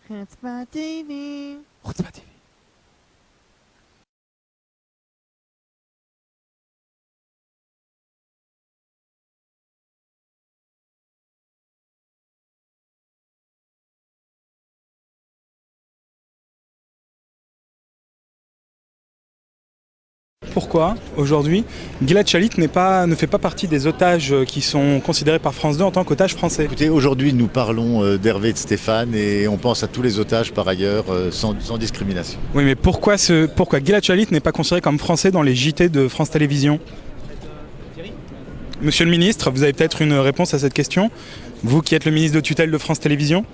Chutzpah TV. Chutzpah TV. Pourquoi, aujourd'hui, Gilad Shalit ne fait pas partie des otages qui sont considérés par France 2 en tant qu'otages français? Écoutez, aujourd'hui nous parlons d'Hervé et de Stéphane et on pense à tous les otages par ailleurs sans discrimination. Oui, mais pourquoi Gilad Shalit n'est pas considéré comme français dans les JT de France Télévisions? Monsieur le ministre, vous avez peut-être une réponse à cette question? Vous qui êtes le ministre de tutelle de France Télévisions?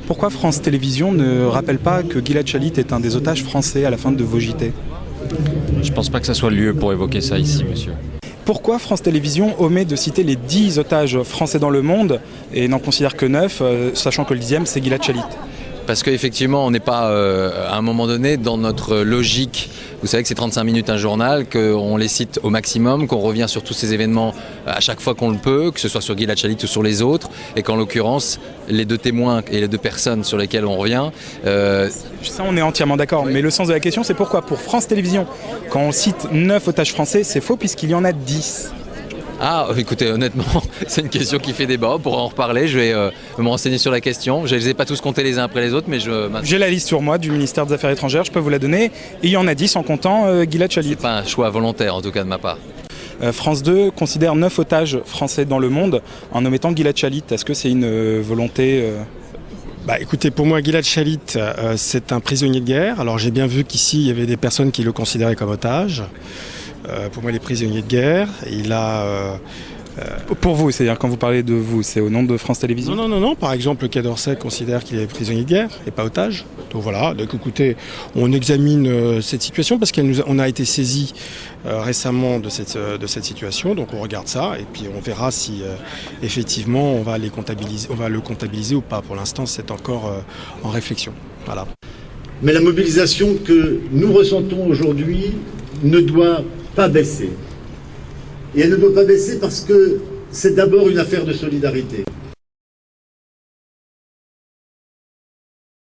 Pourquoi France Télévisions ne rappelle pas que Gilad Shalit est un des otages français à la fin de vos JT? Je pense pas que ça soit le lieu pour évoquer ça ici, monsieur. Pourquoi France Télévisions omet de citer les 10 otages français dans le monde et n'en considère que 9, sachant que le 10e c'est Gilad Shalit? Parce qu'effectivement, on n'est pas à un moment donné dans notre logique. Vous savez que c'est 35 minutes un journal, qu'on les cite au maximum, qu'on revient sur tous ces événements à chaque fois qu'on le peut, que ce soit sur Gilad Shalit ou sur les autres, et qu'en l'occurrence, les deux témoins et les deux personnes sur lesquelles on revient... Ça, on est entièrement d'accord, oui. Mais le sens de la question, c'est pourquoi pour France Télévisions, quand on cite 9 otages français, c'est faux puisqu'il y en a 10. Ah, écoutez, honnêtement, c'est une question qui fait débat. On pourra en reparler. Je vais me renseigner sur la question. Je ne les ai pas tous comptés les uns après les autres, mais j'ai la liste sur moi du ministère des Affaires étrangères. Je peux vous la donner. Et il y en a 10 en comptant Gilad Shalit. C'est pas un choix volontaire, en tout cas de ma part. France 2 considère 9 otages français dans le monde en omettant Gilad Shalit. Est-ce que c'est une volonté Écoutez, pour moi, Gilad Shalit, c'est un prisonnier de guerre. Alors j'ai bien vu qu'ici, il y avait des personnes qui le considéraient comme otage. Pour moi, il est prisonnier de guerre. Il a... Pour vous, c'est-à-dire quand vous parlez de vous, c'est au nom de France Télévisions? Non. Par exemple, le Quai d'Orsay considère qu'il est prisonnier de guerre et pas otage. Donc voilà. Donc écoutez, on examine cette situation parce qu'on a été saisi récemment de cette situation. Donc on regarde ça et puis on verra si effectivement on va le comptabiliser ou pas. Pour l'instant, c'est encore en réflexion. Voilà. Mais la mobilisation que nous ressentons aujourd'hui ne doit pas baisser. Et elle ne doit pas baisser parce que c'est d'abord une affaire de solidarité.